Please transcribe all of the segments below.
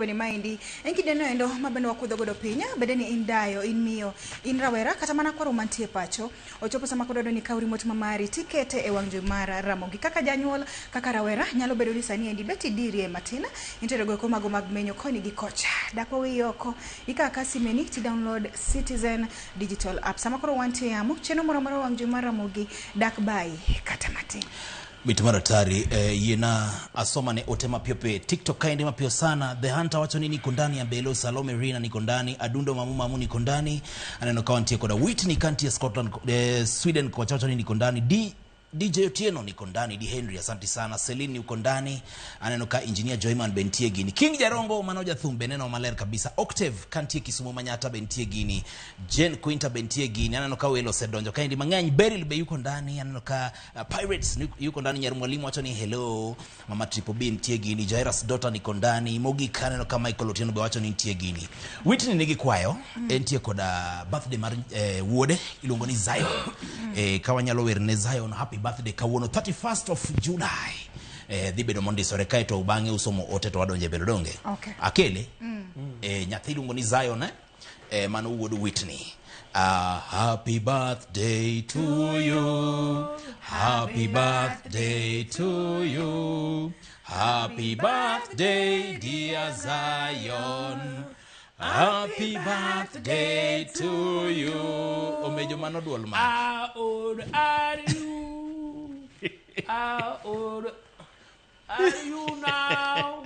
Weni maindi enki deno endo mabendo wakudho godo pinya bedeni indayo inmiyo inrawera kata mana kwa romantie pacho ochopo sama kododo ni kauri motima mari tikete e wangjo mara ramogi kaka janyuol kaka rawera nyalo bedo ni sani endi beti diri e matina intero go mago mag menyo koni gi kocha dako wiyoko ikaka simeni ti download Citizen digital app sama koro wantie yamo cheno moro wangjo mara ramogi dak bai kata matin Mitumara tari, yena asoma ne otema piope TikTok kainde mapio sana. The Hunter wacho nini kondani ya Belo, Salome Rina ni kondani, Adundo mamu ni kondani, aneno kawantie koda Whitney kanti ya Scotland, Sweden kwa chacho nini kondani, DJ Otieno ni kondani, D Henry asante sana, Celine ni kondani, aneno ka Engineer Joyman Bentie Gini, King Jarongo manoja thumbe neno maler kabisa, Octave kanti Kisumu Manyata Bentie Gini, Jen Quinta Bentie Gini, aneno ka Welo Sedonjo kaindi manganyi, Beryl be yuko ndani, aneno ka Pirates yuko ndani, Nyarumwalimu wacho ni hello, Mama Triple B Bentie Gini, Jairus Daughter ni kondani, Mogi kaneno ka Michael Otieno be wacho ni Bentie Gini. Whitney nigi kwayo, entie koda birthday mar wuode ilongo ni Zion. Kawanyalo werne Zion happy birthday kawuono 31st of July. Dhibedo mondi sore kae to ubange usomo ote to wadonje bedo donge. Okay. Akele nyathi ilungo ni Zion mano wuod Whitney. Happy birthday to you. Happy birthday to you. Happy birthday dear Zion. Happy birthday to you. Omejo mano duol ma. How old are you? How old are you now?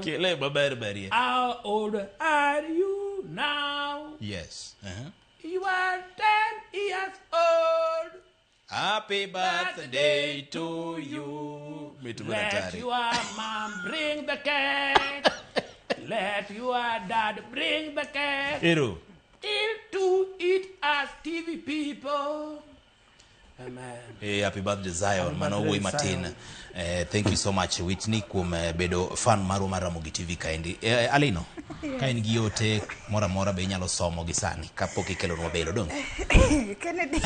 Kele babari. How old are you now? Yes. You are 10 years old. Happy birthday to you. Let your mom bring the cake. Let your dad bring the cake. Hero. Till to eat as TV people. Amen. Hey, happy birthday Zion. Mano uwe Martin. Thank you so much Whitney kum bedo fan maru mara Mugi TV kaindi. Alino. Kaindi giyote mora be nyalo somo gisani. Kapoki kelo nwa belo dong. Kennedy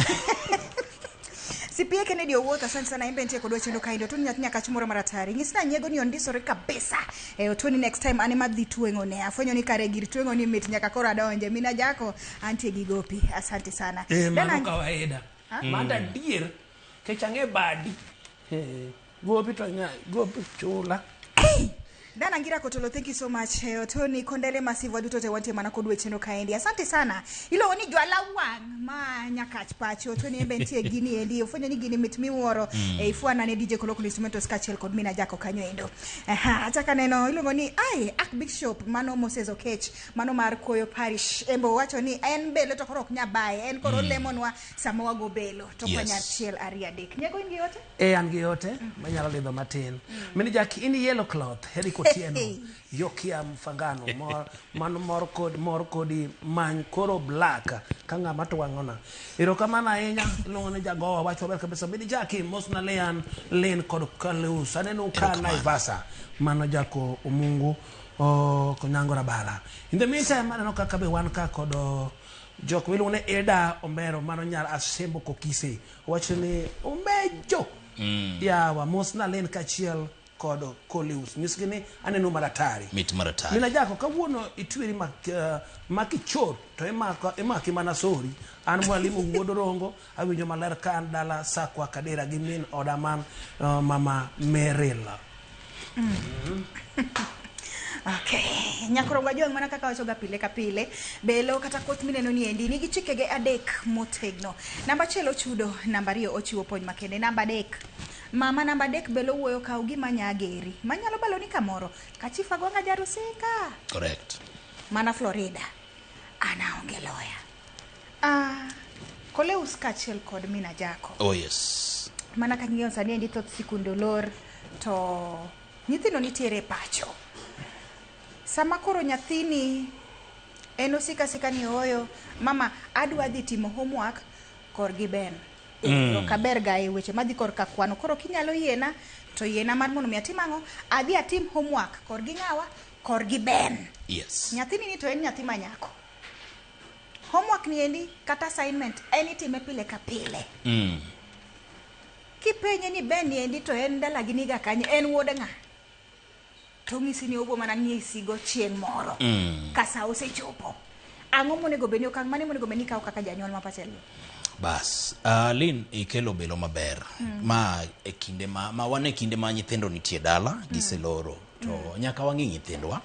Sipia Kennedy owuotho asante sana imbe ntie kodwa chendo kaindo to nyaka chumoro maratari ngisna nyego ni ondisore kabisa otoni next time ane madhi tuengo ne afwenyo ni kare gir tuengo ni mit nyaka kora donje mina jako antie gigopi asante sana Mano kawaida manda dier kechange badi gopi to nya gopi chula Dana ngira kotolo, thank you so much. Tony Kondele Massive duto te wanti mana kodwe cheno kaendi. Asante sana. Ilo oni jwala wang ma nyakach pacho. Tony embentie gini endi. Ufonyo ni gini mitmi woro. Ifuwa nane DJ Koloko Instrumentos Kachel kod mina jako kanyo endo. Ataka neno ilo ngoni Ak Big Shop mano Moses Okech mano mar Koyo Parish. Embo wacho ni en belo to korok nyabaye. En koro lemon wa samoa go belo. To kwa nyarchiel ariadek. Nyego ingi yote? Angi yote. Manyala lido matin. Mini jaki ini yellow cloth. Heri Tieno yokia mfangano mano mor kodi many koro black kanga mato wangona erokamana ahinya ilongone jagowa wacho ber kabisa bidi jaki mosna len kod kalus aneno ka Naivasa mano jako omungu konyangora bala in the meantime aneno kaka be wan ka kod jok milone Eda Ombero mano nyar Asembo Kokise wacho ni omejo yawa mosna len kachiel kodo Coleus miskini aneno maratari mit maratari mina jako kawuono itwiri makichot to emaki mana sori an mwalimu wuodo rongo awinjo maler kan dala sakwa kadera gi min odaman mama Merila Okay, nyakoro gwajuang mana kaka wachoga pile kapile belo kata koth mineno ni endi nigi chikege adek motegno. Namba chelo chudo, namba riyo ochiwo pony makende, namba dek mama namba dek belo wuoyo ka ugima nyageri manyalo balo ni kamoro kachifa gonga jarusika correct mana Florida anaonge loya Koleus Kachel kod mina jako oh yes mana kangiyo sani endi tot sikundo lor to nyithino nitiere pacho sama koro nyathini eno sika ni oyo mama adwa dhi timo homework kor gi Ben kaber gae weche madhi kor ka kwano koro kinyalo yena to yena mar mono mi atimango adhi atim homework kor gi ngawa kor gi Ben yes nyathini ni to en nyathi manyako homework ni endi kata assignment anytime pile ka pile kipenye ni Ben endi to en dala giniga kanye en wuod nga to ng'isi ni obo mana ng'isigo chieng' moro ka sa osechopo. Ang'o monego bed ni okang' mane monego bed ni ikawo kaka janyuol ma pache liu? Bas, Lin ikelo belo maber. Ma e kinde ma wane kinde ma nyithindo nitie dala giseloro to nyaka wang'i nyithindwa.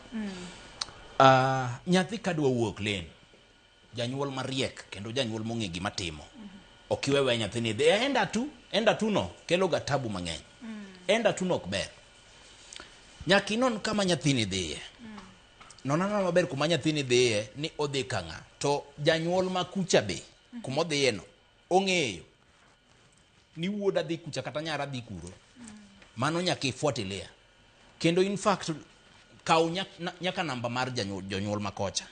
Nyathi kadwa wuok Lin, janyuol mariek kendo janyuol mong'e gima timo. Ok iwewe nyathi ni dhi enda tu no kelo ga tabu mang'eny. Enda tu no ok ber. Nyaki non kama nyathi ni dhiye. Nonana maber kuma nyathi ni dhiye ni odhi kang'a. To janyuol ma kucha be kuma odhiye no ong'eyo ni wuoda dhi kucha kata nyara dhi kuro. Mano nyaka ifuatilia. Kendo in fact kaw nyaka namba mar janyuol makocha.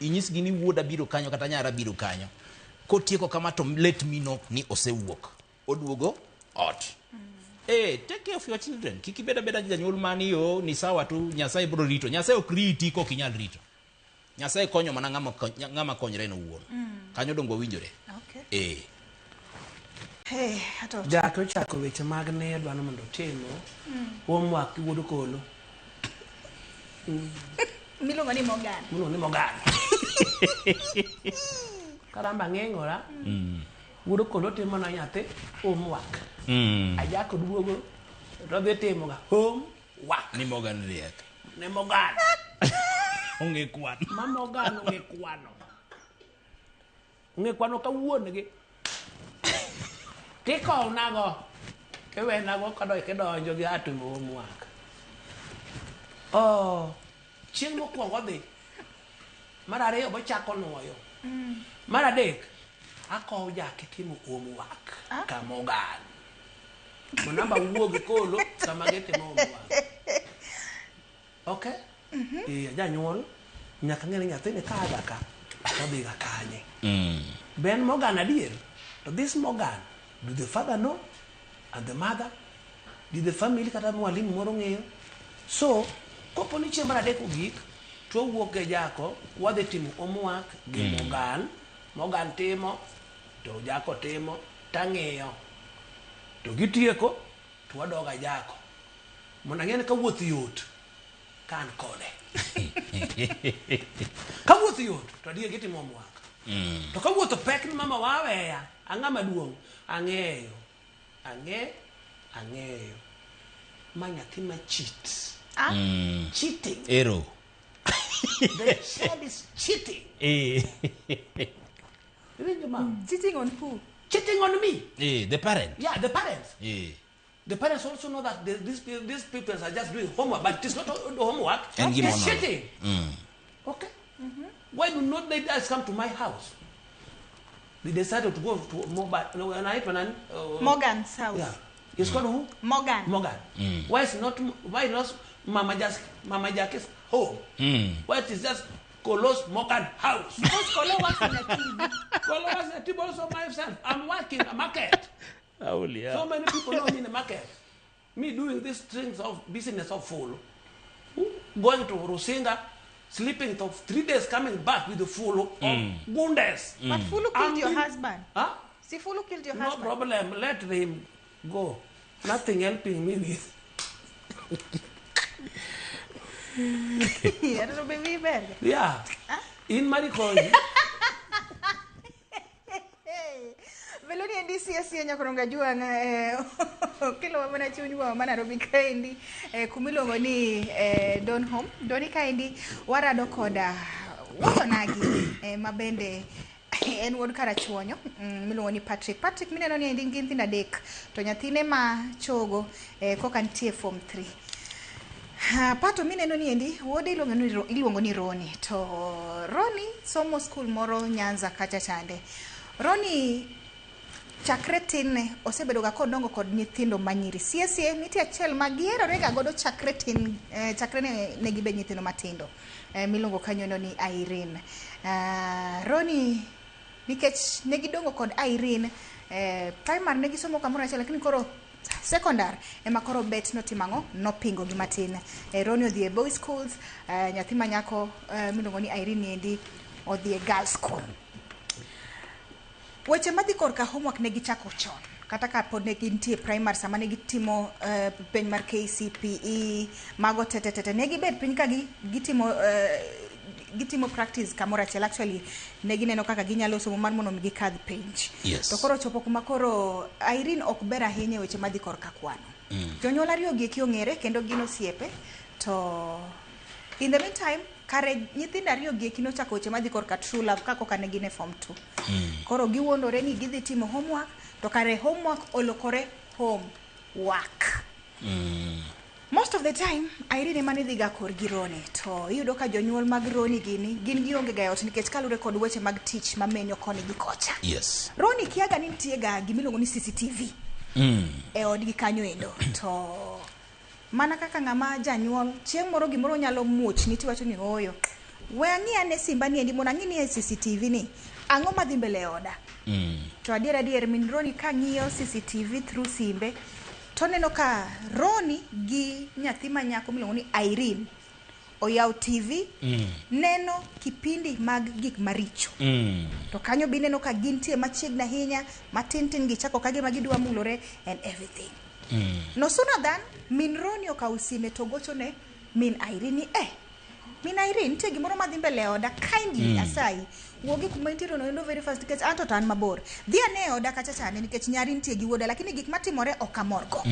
Inyisgi ni wuoda biro kanyo kata nyara biro kanyo. Kotieko kama to let me know ni osewuok. Oduogo ot. Take care of your children. Kiki beda janyuol mani yo ni sawa tu Nyasaye biro rito. Nyasaye ok riti ko kinyal rito. Nyasaye konyo mana ng'ama konyre no wuon. Kanyo dongo winjore. Okay. Ato. Jako chako weche mag ne dwano mondo timo. Homework wuodo kolo. Miluongo ni Morgan. Karamba ng'eng'ora. Wuodo kolo timo na nyathi homework. Ajako duogo to dhi timo ga homework. Ni Morgan riek. Ne Morgan. Onge kwan. Ma Morgan onge kwano. Onge kwano ka wuon gi. Tiko nago. Kewe nago kedonjo gi atimo homework. Chieng' mokwongo dhi. Mar ariyo bochako nuoyo. Mar adek akow jake timo homework ka Morgan. Monamba wuogi kolo sama gitimo homework. Okay? Janyuol nyaka ng'e ni nyathini kaga ka odhi ga kanye. Ben Morgan adier. To this Morgan, do the father know and the mother? Did the family kata mwalimu moro ng'eyo? So, kopo ni chieng' mar adek ogik, to wuok ge jako, wadhi timo homework gi Morgan. Morgan timo, to jako timo, tang'iyo. To gitieko, to wadoga jako. Mondo ang'e ni ka wuoth yot, kan kode. Ka wuoth yot, to adier gitimo homework. To ka wuoth pek ni mama waweya, ang'ama duong', ang'eyo. Ma nyathi ma cheat. Cheating. Ero. The child is cheating. Cheating on who? Cheating on me. The parent. Yeah, the parents. The parents also know that these people are just doing homework, but it's not homework. It's cheating. Okay? Why do not they guys come to my house? They decided to go to Morgan's house. Yeah. It's called who? Morgan. Why not Mama Jackie's home? Why it is just Kolo's Morgan house? Because Kolo works in the TV. Kolo works in the TV also myself. I'm working in the market. So many people know me in the market. Me doing these things of business of fool. Going to Rusinga, sleeping for 3 days, coming back with the full of bundes. But Fulu killed your husband. Huh? See, Fulu killed your No husband. problem. Let him go. Nothing helping me with. Yeah. In Maricoi. Veloni ndisi ya nyakoronga juanga kilo wamana chunywa mana robi kaindi kumilongo ni Doni kaindi warado koda watonagi mabende en wod karachuonyo milongo ni Patrick mineno ni ndi nyithindo 3 to nyathine ma chogo koka ntie form 3. Pato mineno ni endi wode iluongo ni Roni to Roni somo school moro Nyanza kacha chande. Roni chakre tin osebedo ga kodongo kod nyithindo manyiri. Sie nitie achiel magiero rega godo chakre tin chakre ne gibe nyithindo matindo. Milongo kanyono ni Irene. Roni nikech ne gidongo kod Irene primary ne gisomo kamoro achiel lakini koro secondary ema koro bet notimango nopingo gi matin. Roni odhi e boys schools, nyathi manyako milongo ni Irene endi odhi e girls school. Weche madhi korka homework ne gichako chon. kata ka pod ne gintie primary sama ne gitimo penj mar KCPE mago tete ne gibed piny ka gitimo practice kamoro achiel. Actually ne gineno kaka ginyalo somo mar mondo gikadh penj. Yes. To koro chopo kuma koro Irene ok ber ahinya weche madhi korka kwano. Jonyuol ariyo gi ong'ere kendo gin osiepe, to in the meantime kare nyithindo ariyo gi nochako weche madhi korka true love kako kane gin e form 2. Koro giwuondore ni gidhi timo homework, to kare homework olokore homework. Most of the time Irene mane dhiga kor gi Roni, to iyudo ka jonyuol mag Roni gin gionge ga ot nikech kalure kod weche mag tich mamenyo koni gi kocha. Yes. Roni kiaga ni nitie ga gimiluongo ni CCTV e odgi kanyo endo, to mana kaka ng'ama janyuol chieng' moro gimoro nyalo muoch ni tiwacho ni oyo we ang'i ane simba ni endi mondo ang'i ni e CCTV ni ang'o madhi mbele oda. To adier min Roni ka ng'iyo CCTV through simbe to neno ka Roni gi nyathi manyako miluongo ni Irene oyaw TV neno kipindi mag gik maricho. To kanyo bi neno ka gintie machiegni ahinya, matin gichako kage magidwa mulore and everything. No sooner than min Roni okaw sime to gochone min Irene min Irene nitie gimoro madhi mbele oda, kindly asayi wuogi kuma intiere no very fast nikech anto tan mabor. Dhi ane oda kacha chane nikech nyari nitie gi wuoda, lakini gik matimore ok amorgo.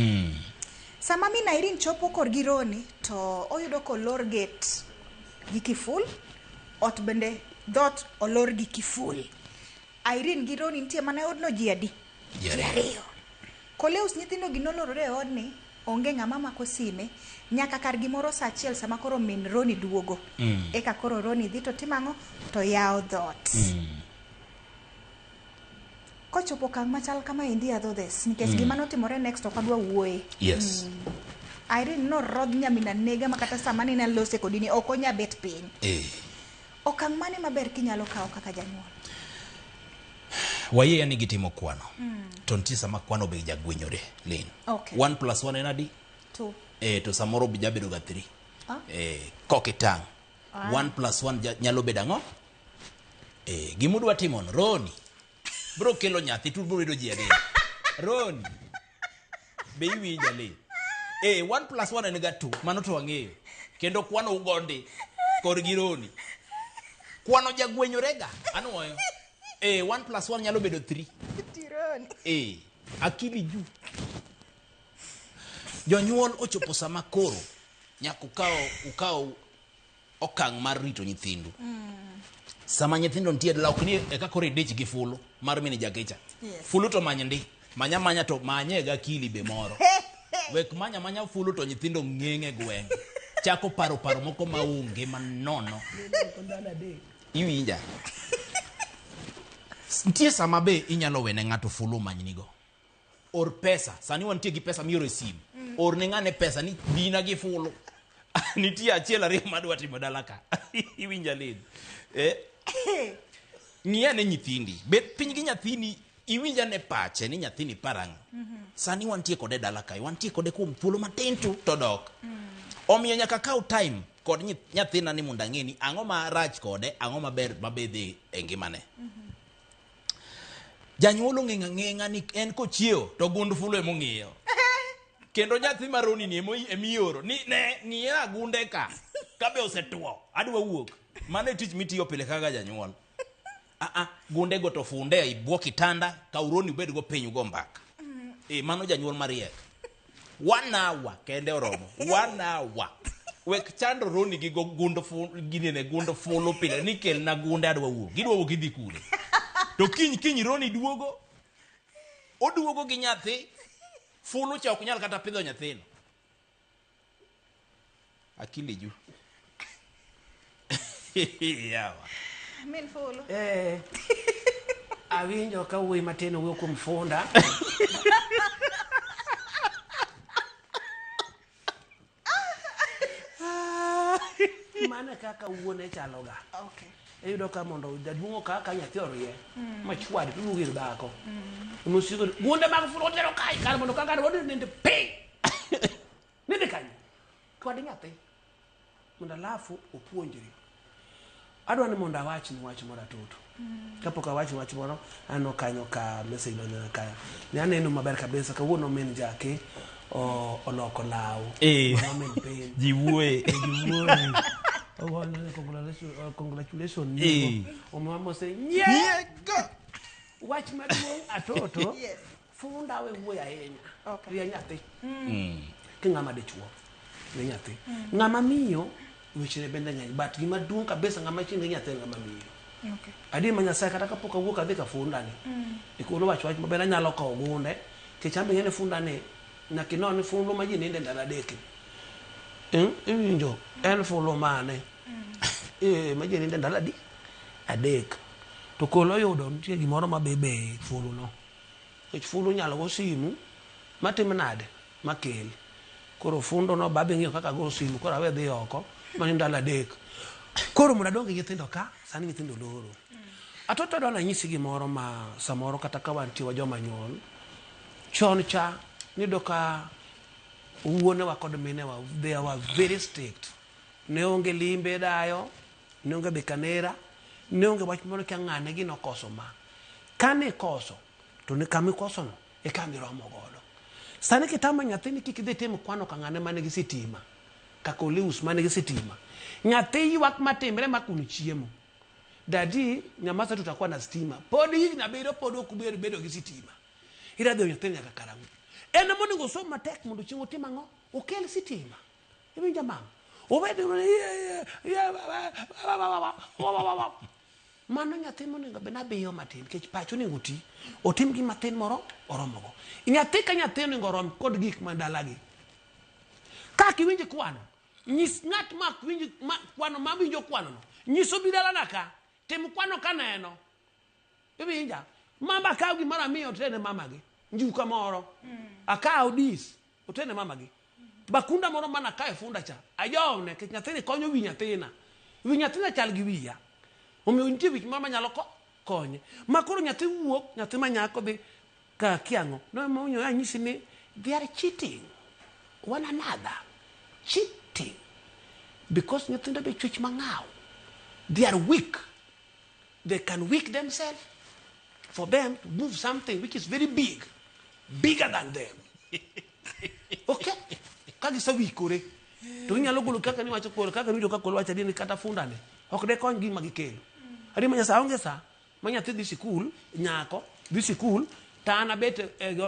Sama min Irene chopo kor gi Roni to oyudo kolor gate gi kiful, ot bende dot olor gi kiful. Irene gi Roni nitie mana odno ji adi? Ji ariyo. Koleus nyithindo gi nolorore odni, onge ng'ama mako sime nyaka kar gimoro saa achiel sama koro min Roni duogo. Eka koro Roni dhi to timang'o to yawo dhot. Kochopo kang' machal kama indi adhodhes nikech gima notimore next ok adwa wuoye. Yes. Irene no rodh nyamina nega makata sama ni nalose kodini ok onya bet piny. Okang' mane maber kinyalo kawo kaka janyuol? Waye yani gitimo kwano. To nitie sama kwano be jagwenyore Lin. Okay. 1 + 1 en adi? 2. To samoro bi jabedo ga 3. Kokitang. 1 + 1 nyalo bedo ang'o? Gimudwa timon Roni bro kelo nyathi tu bro bedo ji ade. Roni be iwinja Lin. 1 + 1 en ga 2, mano to wang'eyo. Kendo kwano ugonde kor gi Roni. Kwano jagwenyore ga anuoyo. 1 + 1 nyalo bedo 3. Tironi. Akili ju. Jonyuol ochopo sama koro nyaka ukaw okang' mar rito nyithindu. Sama nyithindo nitie la ok ni eka koro idich gi fulu mar mini jakecha. Fulu to many ndi. Manya to manye ga akili be moro. Wek manya fulu to nyithindo ng'eng'e gweng'. Chako paro moko maunge manono. Iwinja. Nitie sama be inyalo wene ng'ato fulu manynigo. Or pesa, sani wantie gi pesa mioro e sim. Or ne ng'ane pesa ni bina gi fulu. Nitie achiel ariyo madwa timo dalaka. Iwinja Lin. Ng'iya ne nyithindi. Bet piny gi nyathini iwinja ne pache ni nyathini parang'. Sani wantie kode dalaka. Wantie kode kuom thuolo matin to dok. Omiyo nyaka kaw time kod nyathina ni mondo ang'e ni ang'o ma rach kode, ang'o maber mabedhi e ngimane. Janyuol ng'eng'a ni en kochiewo to gund fulu emong'iyo. Kendo nyathi maroni ni emioro ni ne ng'iya gunde ka be osetuo adwa wuok. Mano e tich mitiyo pile kaka janyuol. Gunde go to funde e bwo kitanda ka uroni ubed go piny ugo mbaka. Mano janyuol mariek. 1 hour kende oromo. 1 hour. Wek chando Roni gi go gund fulu ginene gund fulu pile ni kel na gunde adwa wuok. Gidwa wuok gidhi kure. To kiny Roni duogo. Oduogo gi nyathi. Fulu cha ok nyal kata pidho nyathino. Akili ju. Yawa. Min fulu. Awinjo ka wuoyi matin wuok kuom funda. Mana kaka wuone chaloga. Okay. Eyudo ka mondo jaduong' ka nyathi orie machwadi to lugi dhako. Nosigo gunde mag fulu tero kai kar mondo kaka wodi nende pe. Nende kanyo. Kod nyathi. Mondo alafu opuonjri. Adwa ni mondo awach ni wach moro atutu. kapok awacho wach moro ano kanyo ka message donjo kaya ne aneno maber kabisa kawuono min jake oloko law mano min pin jiwuoye congratulations mama say nyego wach maduong' atoto funda we wuoyo ahinya ria nyathi ki ng'ama dichuo ne nyathi ng'ama miyo wechene bende ng'eny but gima duong' kabisa ng'ama chinge nyathi ng'ama miyo adi ma Nyasaye kata kapok awuok adhi ka funda ni ikolo wach maber anyalo kawo gunde kechambe ngene funda ni nakinoni fundo ma ji ninde ndala deke iwinjo en fulo mane ma ji ninde ndala adek to kolo yudo nitie gimoro mabebe fulo no fulo nyalo go simu matim nade makel koro fundo no babe ng'iyo kaka go simu koro awe dhi oko ma ndala adek koro muna donge nyithindo ka sani nyithindo loro atoto dona nyisi gimoro ma samoro kata ka wantie wa joma nyuol chon cha nido ka wuonewa kod minewa they were very strict ne onge limbe dayo ne onge bekanera ne onge wach moro ka ng'ane gi nokoso ma kane koso to ne kami koso no e kami romo godo sani kitama nyathini kik idhi tim kwano ka ng'ane mane gi sitima kako lius mane gi sitima nyathi ywak matimre makunu chiemo dadi nyamasa tutakuwa na stima pod hii na bedo pod okubedo bedo gi sitima ira dhi nyathi nyaka karangu en monego som matek mondo chieng' otim ang'o okel sitima ibinja mama obedo mano nyathi monego be nabiyo matin kech pacho nego ti otim gi matin moro oromogo nyathi ka nyathi onego rom kod gik mandalagi ka kiwinji kwano nyis ng'at mak winji kwano ma winjo kwano no nyiso bidala naka tim kwano kaneno ibinja mama kaw gi mara miyo tene mama gi njuka moro akaw dis otene mama gi bakunda moro mana kae funda cha ajone ke nyathini konyo wi nyathina chal gi wiya omiyo nitie wich moro manyalo konye makoro nyathi wuok nyathi manyako dhi ka kiang'o no monyo anyisi ni they are cheating one another cheating because nyithindo be chuch mang'aw they are weak they can weak themselves for them to move something which is very bigger than them okay kagi sawikore to inyalo golo kaka ni wacho kolo kaka nido kaka wacho dini kata funda ne ok de kon gima gikelo adi manya sa onge sa manya thi school nyako dhi school tana bet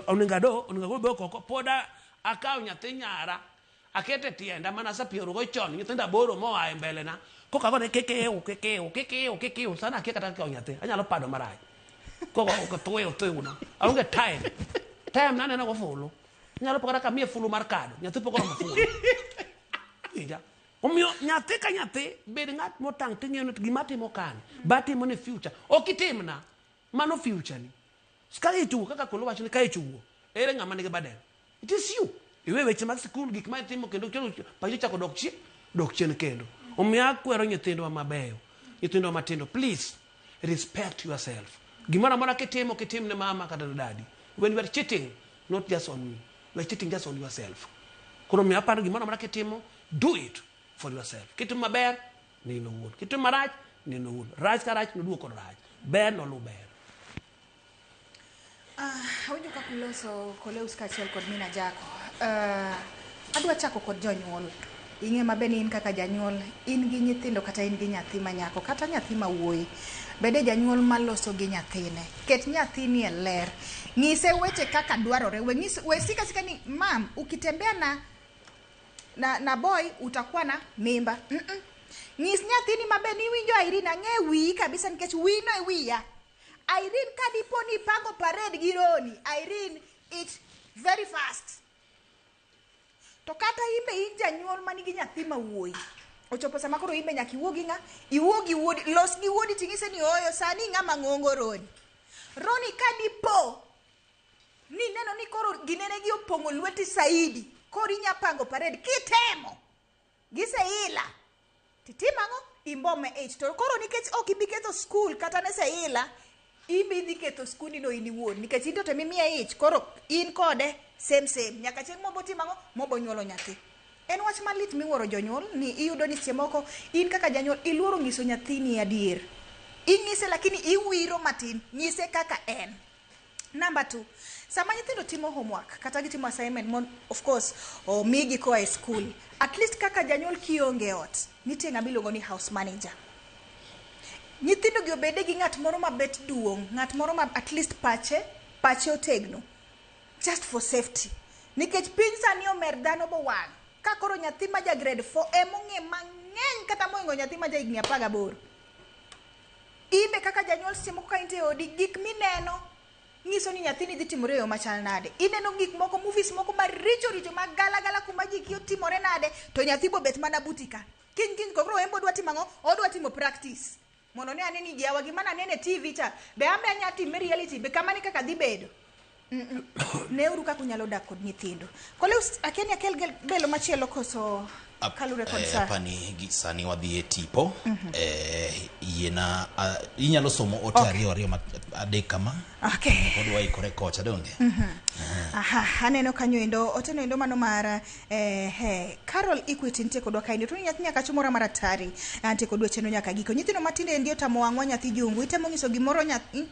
onengado be koko poda akaw nyathi nyara akete tienda mana sa piero go chon nyithinda boro mo ae mbele na koka go ne kekeo sana akeka ka nyathi anyalo pado maraj koko ko tuwe no aonge time nane na go fulo nyalo pokora ka mie fulu mar kado nyathi pokora mafulo ija omiyo nyathi ka nyathi bed ng'at motang' ting'eyo gima timo kan batimo ne future okitimna mano future ni ska itu kaka kolo wacho ni ka ichuo ere ng'ama nigi baden it is you iwe weche mag sikul gik ma timo kendo pacho chako dok chien kendo omiyo akwero nyithindo mabeyo nyithindo matindo please respect yourself gimana mona kitim ne mama kata dadi when you are cheating not just on me you are cheating just on yourself kono mi aparo gimana mona kitimo do it for yourself kitim maber ni no wuon kitim marach ni no wuon rach ka rach no duoko rach ber no lu ber awinjo ka kuloso koleus kachiel kod mina jako adwa chako kod jonyuol ing'e mabe ni in kaka janyuol in gi nyithindo kata in gi nyathi manyako kata nyathi mawuoyi bede janyuol maloso gi nyathine ket nyathini e ler ng'ise weche kaka dwarore we sika ni mam ukitembea na boy utakuwa na mimba ng'is nyathini mabe ni winjo Irene ang'e wi kabisa nikech wi no e wiya Irene kadipo ni pango parade gi Roni Irene it very fast to kata imbe in janyuol manigi nyathi mawuoyi ochopo sama koro imbe nyaki iwuogi wuodi los gi wuodi ting'ise ni oyo sani ng'ama ng'ongo Roni kadipo ni neno ni koro ginene gi opong'o lweti saidi koro inya pango parade kitemo giseila titimang'o imbome ich to koro nikech ok ibi ketho skul kata ne seila ibi dhi ketho skundi no in iwuon nikech into temimiya ich koro in kode same nyaka chieng' mobo timang'o mobo nyuolo nyathi en wach malit miwuoro jonyuol ni iyudo ni seche moko in kaka janyuol iluoro ng'iso nyathini adier ing'ise lakini iwiro matin, nyise kaka en. Number 2, sama nyithindo timo homework kata gitimo assignment, of course migi koa e school, at least kaka janyuol kionge ot, nitie ng'ama iluongo ni house manager. Nyithindo gi obede gi ng'at moro mabet duong', ng'at moro ma at least pache otegno, just for safety. Nikech piny sani omer dhano bo wang', ka koro nyathi ma ja grade 4 emong'e mang'eny kata moingo nyathi ma ja higni 18. Imbe kaka janyuol siemo ka inte odi, gik mineno ngiso ni nyathini dhi timore yo machal nade. Ineno gik moko, movies moko maricho mag gala kuma ji kio timore nade, to nyathi bo bet mana butika. Kin kokro embo dwa timo ang'o? Odwa timo practice. Mondo ne aneni jawa gima nanene TV cha, be ambe anya time reality, be kamani kaka dhi bedo. Ne uru kaka unyalo dak kod nyithindo. Kole akeni akel belo machielo koso kalure kod sa. Hapa ni sani wadhi e tipo. Yena inyalo somo ote ariyo adek kama. Okay. Podwa ikore kocha donge. Aha, aneno kanyo endo, oteno endo mano mara Carol Equity ntie kodwa kaini. Tuni nyathi nyaka chumora maratari. Ntie kodwa cheno nyaka giko. Nyithino matinde ndio tamo wang'wa nyathi jungu. Itemo ngiso gimoro nyathi